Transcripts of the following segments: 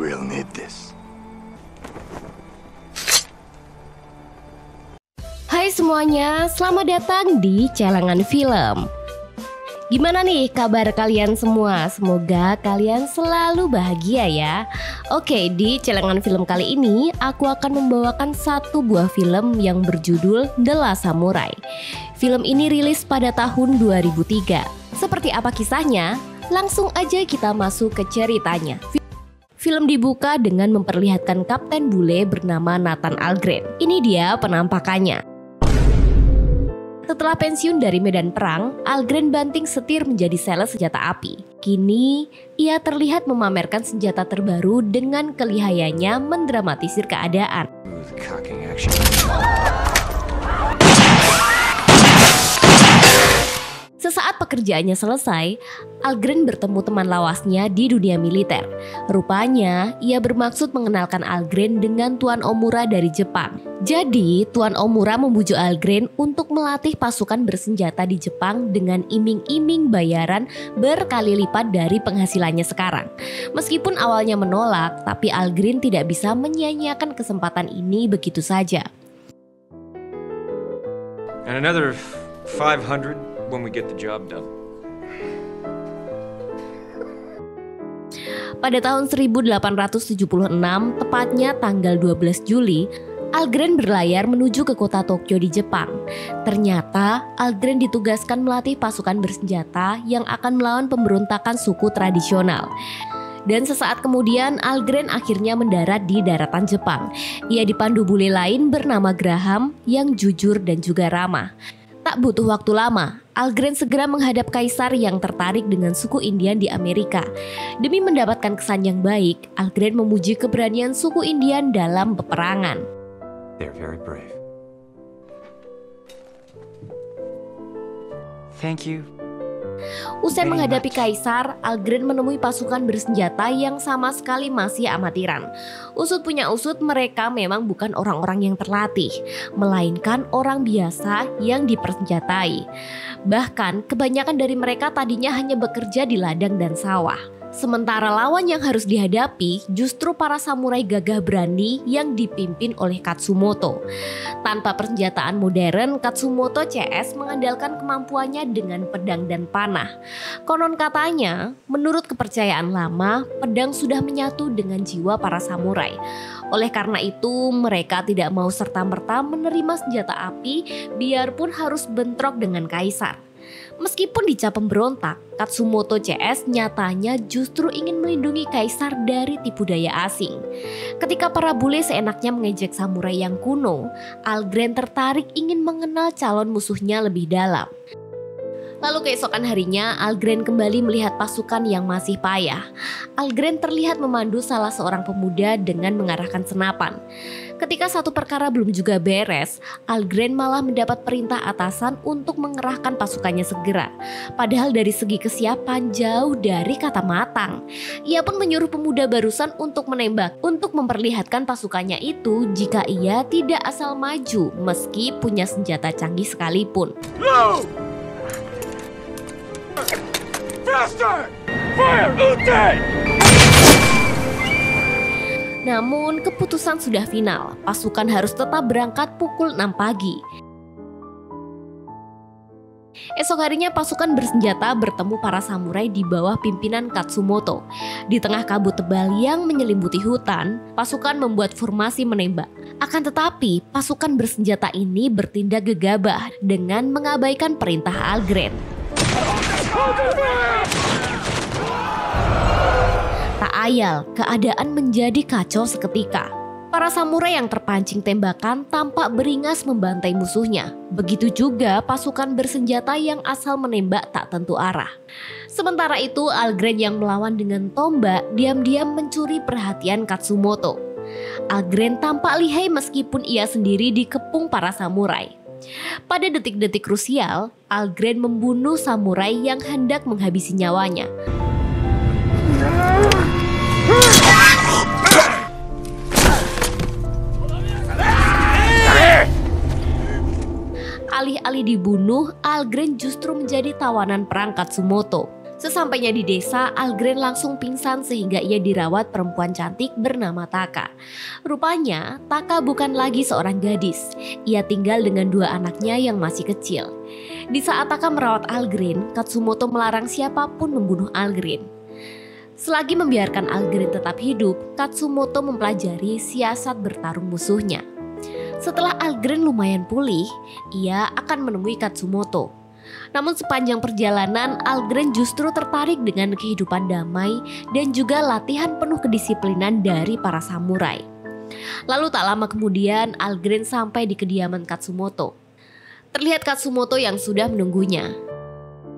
will need this. Hai semuanya, selamat datang di Celengan Film. Gimana nih kabar kalian semua? Semoga kalian selalu bahagia ya. Oke, di Celengan Film kali ini aku akan membawakan satu buah film yang berjudul The Last Samurai. Film ini rilis pada tahun 2003. Seperti apa kisahnya? Langsung aja kita masuk ke ceritanya. Film dibuka dengan memperlihatkan kapten bule bernama Nathan Algren. Ini dia penampakannya. Setelah pensiun dari medan perang, Algren banting setir menjadi sales senjata api. Kini, ia terlihat memamerkan senjata terbaru dengan kelihayannya mendramatisir keadaan. Sesaat pekerjaannya selesai, Algren bertemu teman lawasnya di dunia militer. Rupanya, ia bermaksud mengenalkan Algren dengan Tuan Omura dari Jepang. Jadi, Tuan Omura membujuk Algren untuk melatih pasukan bersenjata di Jepang dengan iming-iming bayaran berkali lipat dari penghasilannya sekarang. Meskipun awalnya menolak, tapi Algren tidak bisa menyia-nyiakan kesempatan ini begitu saja. And another 500 when we get the job done. Pada tahun 1876, tepatnya tanggal 12 Juli, Algren berlayar menuju ke kota Tokyo di Jepang. Ternyata, Algren ditugaskan melatih pasukan bersenjata yang akan melawan pemberontakan suku tradisional. Dan sesaat kemudian, Algren akhirnya mendarat di daratan Jepang. Ia dipandu bule lain bernama Graham yang jujur dan juga ramah. Tak butuh waktu lama, Algren segera menghadap kaisar yang tertarik dengan suku Indian di Amerika. Demi mendapatkan kesan yang baik, Algren memuji keberanian suku Indian dalam peperangan. They're very brave. Thank you. Usai menghadapi kaisar, Algren menemui pasukan bersenjata yang sama sekali masih amatiran. Usut punya usut, mereka memang bukan orang-orang yang terlatih, melainkan orang biasa yang dipersenjatai. Bahkan kebanyakan dari mereka tadinya hanya bekerja di ladang dan sawah. Sementara lawan yang harus dihadapi justru para samurai gagah berani yang dipimpin oleh Katsumoto. Tanpa persenjataan modern, Katsumoto CS mengandalkan kemampuannya dengan pedang dan panah. Konon katanya, menurut kepercayaan lama, pedang sudah menyatu dengan jiwa para samurai. Oleh karena itu, mereka tidak mau serta-merta menerima senjata api biarpun harus bentrok dengan kaisar. Meskipun dicap pemberontak, Katsumoto CS nyatanya justru ingin melindungi kaisar dari tipu daya asing. Ketika para bule seenaknya mengejek samurai yang kuno, Algren tertarik ingin mengenal calon musuhnya lebih dalam. Lalu keesokan harinya, Algren kembali melihat pasukan yang masih payah. Algren terlihat memandu salah seorang pemuda dengan mengarahkan senapan. Ketika satu perkara belum juga beres, Algren malah mendapat perintah atasan untuk mengerahkan pasukannya segera. Padahal dari segi kesiapan jauh dari kata matang. Ia pun menyuruh pemuda barusan untuk menembak, untuk memperlihatkan pasukannya itu jika ia tidak asal maju meski punya senjata canggih sekalipun. No! Faster! Fire! Ute! Namun keputusan sudah final, pasukan harus tetap berangkat pukul 6 pagi. Esok harinya pasukan bersenjata bertemu para samurai di bawah pimpinan Katsumoto. Di tengah kabut tebal yang menyelimuti hutan, pasukan membuat formasi menembak. Akan tetapi, pasukan bersenjata ini bertindak gegabah dengan mengabaikan perintah Algren. Tak ayal, keadaan menjadi kacau seketika. Para samurai yang terpancing tembakan tampak beringas membantai musuhnya. Begitu juga pasukan bersenjata yang asal menembak tak tentu arah. Sementara itu, Algren yang melawan dengan tombak diam-diam mencuri perhatian Katsumoto. Algren tampak lihai meskipun ia sendiri dikepung para samurai. Pada detik-detik krusial, Algren membunuh samurai yang hendak menghabisi nyawanya. Alih-alih dibunuh, Algren justru menjadi tawanan perang Katsumoto. Sesampainya di desa, Algren langsung pingsan sehingga ia dirawat perempuan cantik bernama Taka. Rupanya, Taka bukan lagi seorang gadis. Ia tinggal dengan 2 anaknya yang masih kecil. Di saat Taka merawat Algren, Katsumoto melarang siapapun membunuh Algren. Selagi membiarkan Algren tetap hidup, Katsumoto mempelajari siasat bertarung musuhnya. Setelah Algren lumayan pulih, ia akan menemui Katsumoto. Namun sepanjang perjalanan, Algren justru tertarik dengan kehidupan damai dan juga latihan penuh kedisiplinan dari para samurai. Lalu tak lama kemudian, Algren sampai di kediaman Katsumoto. Terlihat Katsumoto yang sudah menunggunya.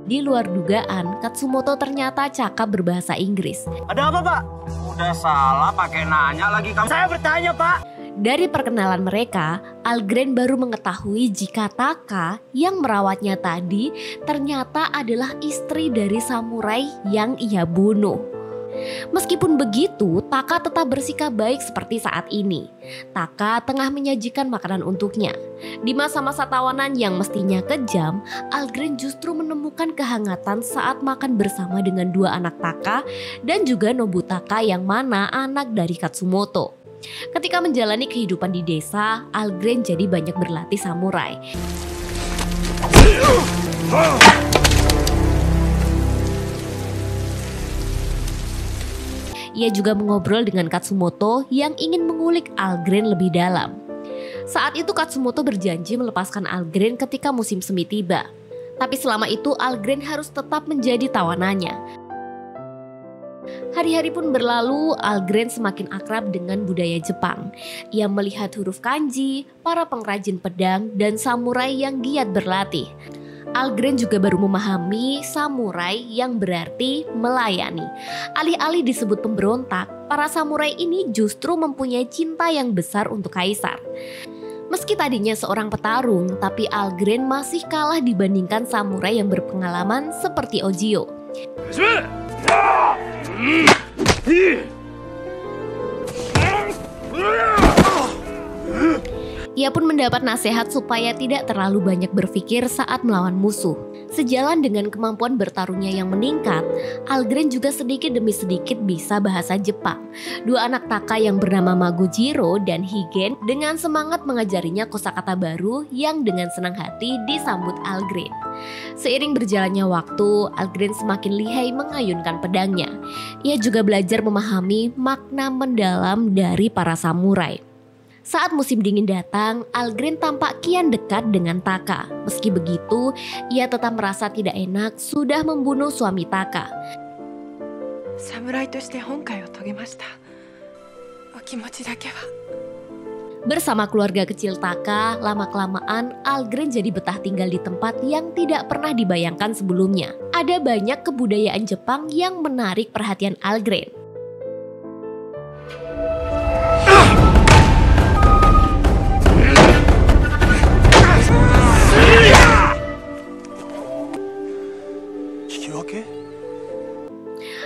Di luar dugaan, Katsumoto ternyata cakap berbahasa Inggris. Ada apa, Pak? Udah salah pakai nanya lagi kamu. Saya bertanya, Pak. Dari perkenalan mereka, Algren baru mengetahui jika Taka yang merawatnya tadi ternyata adalah istri dari samurai yang ia bunuh. Meskipun begitu, Taka tetap bersikap baik seperti saat ini. Taka tengah menyajikan makanan untuknya. Di masa-masa tawanan yang mestinya kejam, Algren justru menemukan kehangatan saat makan bersama dengan 2 anak Taka dan juga Nobutaka yang mana anak dari Katsumoto. Ketika menjalani kehidupan di desa, Algren jadi banyak berlatih samurai. Ia juga mengobrol dengan Katsumoto yang ingin mengulik Algren lebih dalam. Saat itu Katsumoto berjanji melepaskan Algren ketika musim semi tiba. Tapi selama itu Algren harus tetap menjadi tawanannya. Hari-hari pun berlalu, Algren semakin akrab dengan budaya Jepang. Ia melihat huruf kanji, para pengrajin pedang, dan samurai yang giat berlatih. Algren juga baru memahami samurai yang berarti melayani. Alih-alih disebut pemberontak, para samurai ini justru mempunyai cinta yang besar untuk kaisar. Meski tadinya seorang petarung, tapi Algren masih kalah dibandingkan samurai yang berpengalaman seperti Ojio. Ia pun mendapat nasihat supaya tidak terlalu banyak berpikir saat melawan musuh. Sejalan dengan kemampuan bertarungnya yang meningkat, Algren juga sedikit demi sedikit bisa bahasa Jepang. 2 anak Taka yang bernama Magujiro dan Higen dengan semangat mengajarinya kosakata baru yang dengan senang hati disambut Algren. Seiring berjalannya waktu, Algren semakin lihai mengayunkan pedangnya. Ia juga belajar memahami makna mendalam dari para samurai. Saat musim dingin datang, Algren tampak kian dekat dengan Taka. Meski begitu, ia tetap merasa tidak enak sudah membunuh suami Taka. Samuraiとして本懐を遂げました。お気持ちだけは。Bersama keluarga kecil Taka, lama-kelamaan Algren jadi betah tinggal di tempat yang tidak pernah dibayangkan sebelumnya. Ada banyak kebudayaan Jepang yang menarik perhatian Algren.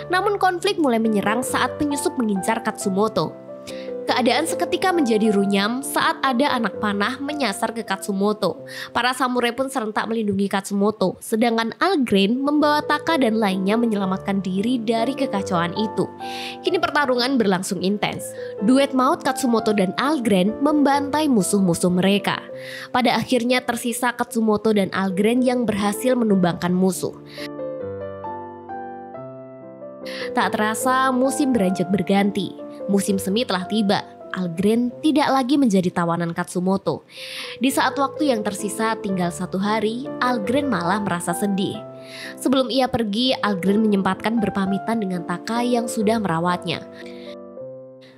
Namun konflik mulai menyerang saat penyusup mengincar Katsumoto. Keadaan seketika menjadi runyam saat ada anak panah menyasar ke Katsumoto. Para samurai pun serentak melindungi Katsumoto, sedangkan Algren membawa Taka dan lainnya menyelamatkan diri dari kekacauan itu. Kini pertarungan berlangsung intens. Duet maut Katsumoto dan Algren membantai musuh-musuh mereka. Pada akhirnya tersisa Katsumoto dan Algren yang berhasil menumbangkan musuh. Tak terasa musim beranjak berganti. Musim semi telah tiba. Algren tidak lagi menjadi tawanan Katsumoto. Di saat waktu yang tersisa tinggal 1 hari, Algren malah merasa sedih. Sebelum ia pergi, Algren menyempatkan berpamitan dengan Taka yang sudah merawatnya.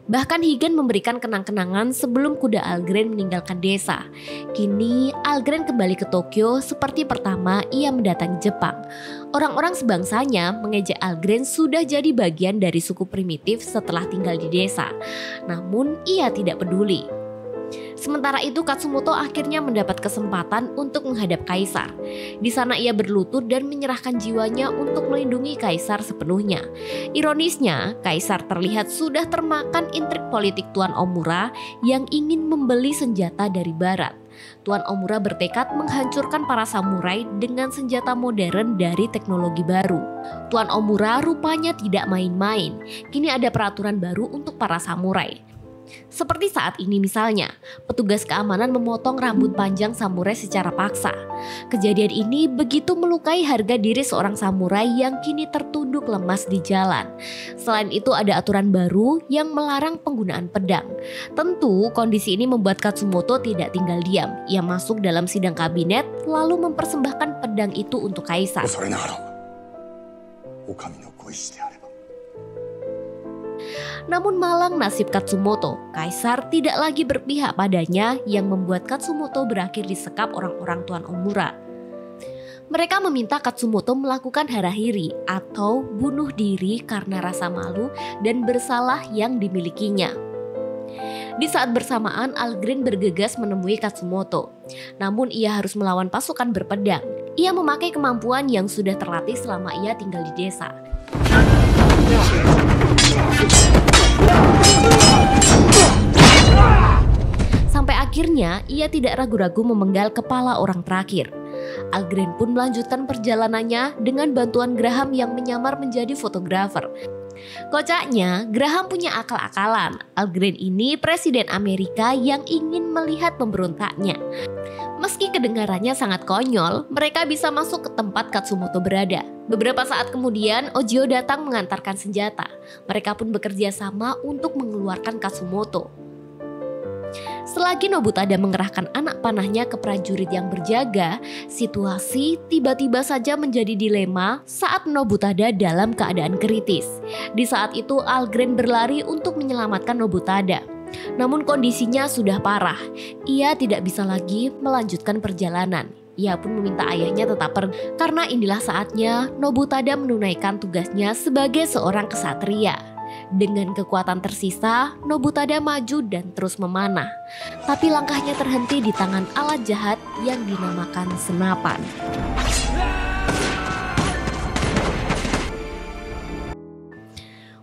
Bahkan Higen memberikan kenang-kenangan sebelum kuda Algren meninggalkan desa. Kini Algren kembali ke Tokyo seperti pertama ia mendatangi Jepang. Orang-orang sebangsanya mengejek Algren sudah jadi bagian dari suku primitif setelah tinggal di desa. Namun ia tidak peduli. Sementara itu Katsumoto akhirnya mendapat kesempatan untuk menghadap kaisar. Di sana ia berlutut dan menyerahkan jiwanya untuk melindungi kaisar sepenuhnya. Ironisnya, kaisar terlihat sudah termakan intrik politik Tuan Omura yang ingin membeli senjata dari barat. Tuan Omura bertekad menghancurkan para samurai dengan senjata modern dari teknologi baru. Tuan Omura rupanya tidak main-main. Kini ada peraturan baru untuk para samurai. Seperti saat ini misalnya, petugas keamanan memotong rambut panjang samurai secara paksa. Kejadian ini begitu melukai harga diri seorang samurai yang kini tertunduk lemas di jalan. Selain itu ada aturan baru yang melarang penggunaan pedang. Tentu kondisi ini membuat Katsumoto tidak tinggal diam. Ia masuk dalam sidang kabinet lalu mempersembahkan pedang itu untuk kaisar. Namun malang nasib Katsumoto, kaisar tidak lagi berpihak padanya yang membuat Katsumoto berakhir disekap orang-orang Tuan Omura. Mereka meminta Katsumoto melakukan harahiri atau bunuh diri karena rasa malu dan bersalah yang dimilikinya. Di saat bersamaan, Algren bergegas menemui Katsumoto. Namun ia harus melawan pasukan berpedang. Ia memakai kemampuan yang sudah terlatih selama ia tinggal di desa. Sampai akhirnya ia tidak ragu-ragu memenggal kepala orang terakhir. Algren pun melanjutkan perjalanannya dengan bantuan Graham yang menyamar menjadi fotografer. Kocaknya, Graham punya akal-akalan. Algren ini presiden Amerika yang ingin melihat pemberontaknya. Meski kedengarannya sangat konyol, mereka bisa masuk ke tempat Katsumoto berada. Beberapa saat kemudian, Ojio datang mengantarkan senjata. Mereka pun bekerja sama untuk mengeluarkan Katsumoto. Selagi Nobutada mengerahkan anak panahnya ke prajurit yang berjaga, situasi tiba-tiba saja menjadi dilema saat Nobutada dalam keadaan kritis. Di saat itu Algren berlari untuk menyelamatkan Nobutada. Namun kondisinya sudah parah. Ia tidak bisa lagi melanjutkan perjalanan. Ia pun meminta ayahnya tetap pergi karena inilah saatnya Nobutada menunaikan tugasnya sebagai seorang ksatria. Dengan kekuatan tersisa, Nobutada maju dan terus memanah. Tapi langkahnya terhenti di tangan alat jahat yang dinamakan senapan.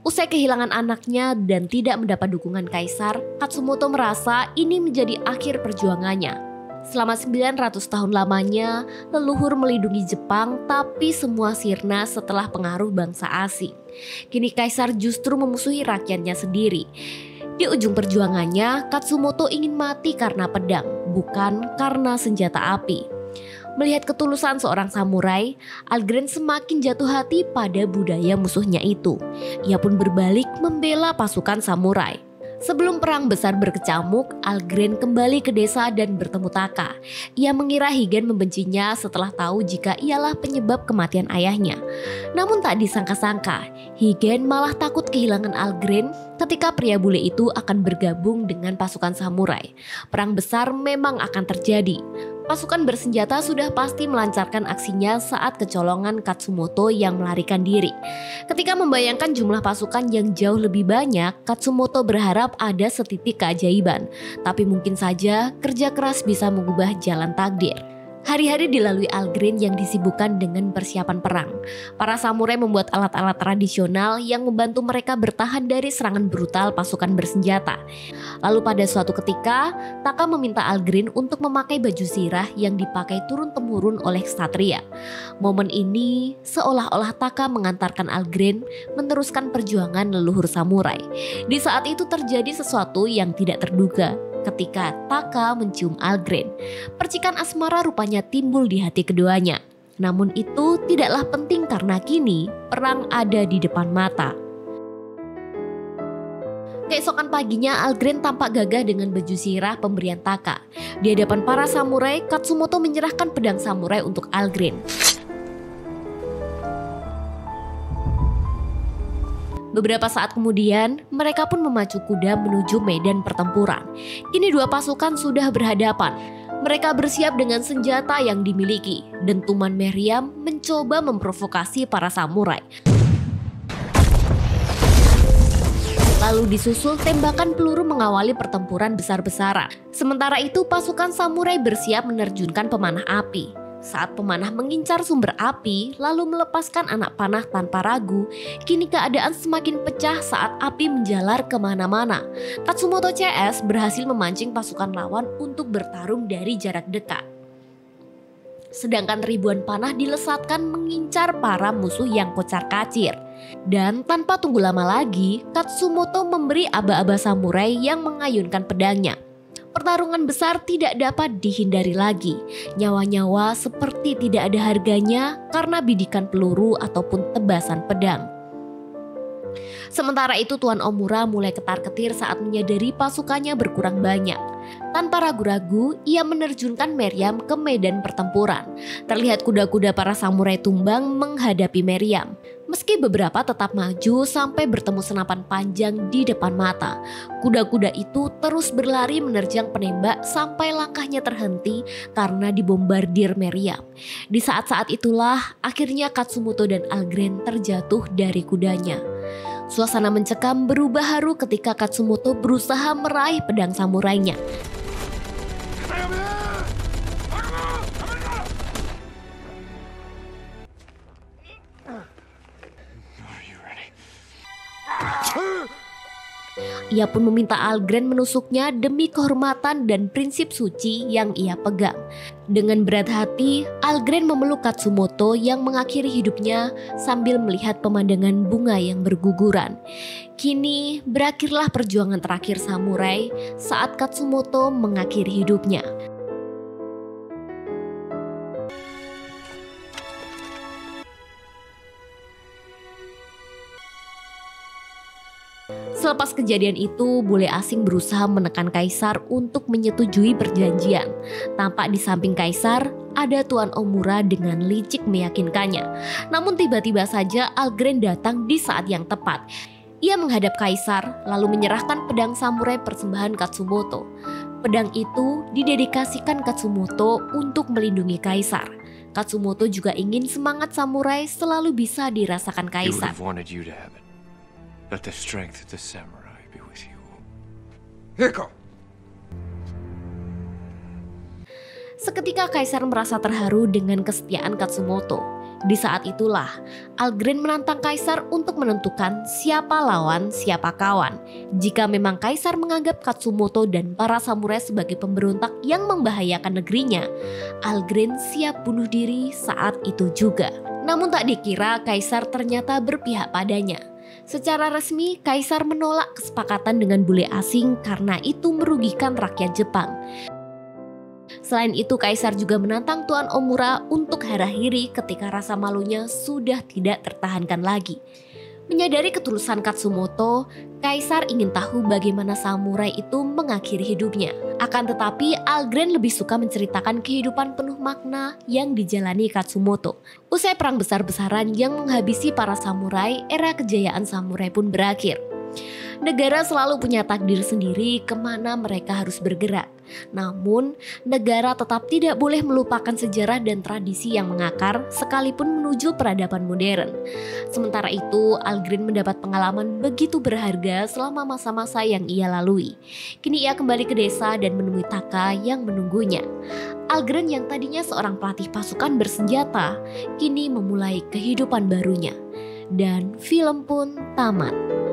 Usai kehilangan anaknya dan tidak mendapat dukungan kaisar, Katsumoto merasa ini menjadi akhir perjuangannya. Selama 900 tahun lamanya, leluhur melindungi Jepang tapi semua sirna setelah pengaruh bangsa asing. Kini kaisar justru memusuhi rakyatnya sendiri. Di ujung perjuangannya, Katsumoto ingin mati karena pedang, bukan karena senjata api. Melihat ketulusan seorang samurai, Algren semakin jatuh hati pada budaya musuhnya itu. Ia pun berbalik membela pasukan samurai. Sebelum perang besar berkecamuk, Algren kembali ke desa dan bertemu Taka. Ia mengira Higen membencinya setelah tahu jika ialah penyebab kematian ayahnya. Namun tak disangka-sangka, Higen malah takut kehilangan Algren ketika pria bule itu akan bergabung dengan pasukan samurai. Perang besar memang akan terjadi. Pasukan bersenjata sudah pasti melancarkan aksinya saat kecolongan Katsumoto yang melarikan diri. Ketika membayangkan jumlah pasukan yang jauh lebih banyak, Katsumoto berharap ada setitik keajaiban. Tapi mungkin saja kerja keras bisa mengubah jalan takdir. Hari-hari dilalui Algren yang disibukkan dengan persiapan perang. Para samurai membuat alat-alat tradisional yang membantu mereka bertahan dari serangan brutal pasukan bersenjata. Lalu pada suatu ketika, Taka meminta Algren untuk memakai baju zirah yang dipakai turun-temurun oleh ksatria. Momen ini seolah-olah Taka mengantarkan Algren meneruskan perjuangan leluhur samurai. Di saat itu terjadi sesuatu yang tidak terduga. Ketika Taka mencium Algren, percikan asmara rupanya timbul di hati keduanya. Namun itu tidaklah penting karena kini perang ada di depan mata. Keesokan paginya Algren tampak gagah dengan baju zirah pemberian Taka. Di hadapan para samurai, Katsumoto menyerahkan pedang samurai untuk Algren. Beberapa saat kemudian, mereka pun memacu kuda menuju medan pertempuran. Kini dua pasukan sudah berhadapan. Mereka bersiap dengan senjata yang dimiliki. Dentuman meriam mencoba memprovokasi para samurai. Lalu disusul tembakan peluru mengawali pertempuran besar-besaran. Sementara itu pasukan samurai bersiap menerjunkan pemanah api. Saat pemanah mengincar sumber api lalu melepaskan anak panah tanpa ragu, kini keadaan semakin pecah saat api menjalar kemana-mana. Katsumoto CS berhasil memancing pasukan lawan untuk bertarung dari jarak dekat. Sedangkan ribuan panah dilesatkan mengincar para musuh yang kocar-kacir. Dan tanpa tunggu lama lagi, Katsumoto memberi aba-aba samurai yang mengayunkan pedangnya. Pertarungan besar tidak dapat dihindari lagi. Nyawa-nyawa seperti tidak ada harganya karena bidikan peluru ataupun tebasan pedang. Sementara itu Tuan Omura mulai ketar-ketir saat menyadari pasukannya berkurang banyak. Tanpa ragu-ragu, ia menerjunkan Meriam ke medan pertempuran. Terlihat kuda-kuda para samurai tumbang menghadapi Meriam. Meski beberapa tetap maju sampai bertemu senapan panjang di depan mata, kuda-kuda itu terus berlari menerjang penembak sampai langkahnya terhenti karena dibombardir Meriam. Di saat-saat itulah akhirnya Katsumoto dan Algren terjatuh dari kudanya. Suasana mencekam berubah haru ketika Katsumoto berusaha meraih pedang samurainya. Ia pun meminta Algren menusuknya demi kehormatan dan prinsip suci yang ia pegang. Dengan berat hati, Algren memeluk Katsumoto yang mengakhiri hidupnya sambil melihat pemandangan bunga yang berguguran. Kini berakhirlah perjuangan terakhir samurai saat Katsumoto mengakhiri hidupnya. Selepas kejadian itu, bule asing berusaha menekan kaisar untuk menyetujui perjanjian. Tampak di samping kaisar, ada Tuan Omura dengan licik meyakinkannya. Namun tiba-tiba saja Algren datang di saat yang tepat. Ia menghadap kaisar, lalu menyerahkan pedang samurai persembahan Katsumoto. Pedang itu didedikasikan Katsumoto untuk melindungi kaisar. Katsumoto juga ingin semangat samurai selalu bisa dirasakan He would kaisar. have wanted you to have it. Let the strength of the samurai be with you. Hiko! Seketika kaisar merasa terharu dengan kesetiaan Katsumoto. Di saat itulah, Algren menantang kaisar untuk menentukan siapa lawan, siapa kawan. Jika memang kaisar menganggap Katsumoto dan para samurai sebagai pemberontak yang membahayakan negerinya, Algren siap bunuh diri saat itu juga. Namun tak dikira kaisar ternyata berpihak padanya. Secara resmi, kaisar menolak kesepakatan dengan bule asing karena itu merugikan rakyat Jepang. Selain itu, kaisar juga menantang Tuan Omura untuk harakiri ketika rasa malunya sudah tidak tertahankan lagi. Menyadari ketulusan Katsumoto, kaisar ingin tahu bagaimana samurai itu mengakhiri hidupnya. Akan tetapi, Algren lebih suka menceritakan kehidupan penuh makna yang dijalani Katsumoto. Usai perang besar-besaran yang menghabisi para samurai, era kejayaan samurai pun berakhir. Negara selalu punya takdir sendiri kemana mereka harus bergerak. Namun, negara tetap tidak boleh melupakan sejarah dan tradisi yang mengakar sekalipun menuju peradaban modern. Sementara itu, Algren mendapat pengalaman begitu berharga selama masa-masa yang ia lalui. Kini ia kembali ke desa dan menemui Taka yang menunggunya. Algren yang tadinya seorang pelatih pasukan bersenjata, kini memulai kehidupan barunya. Dan film pun tamat.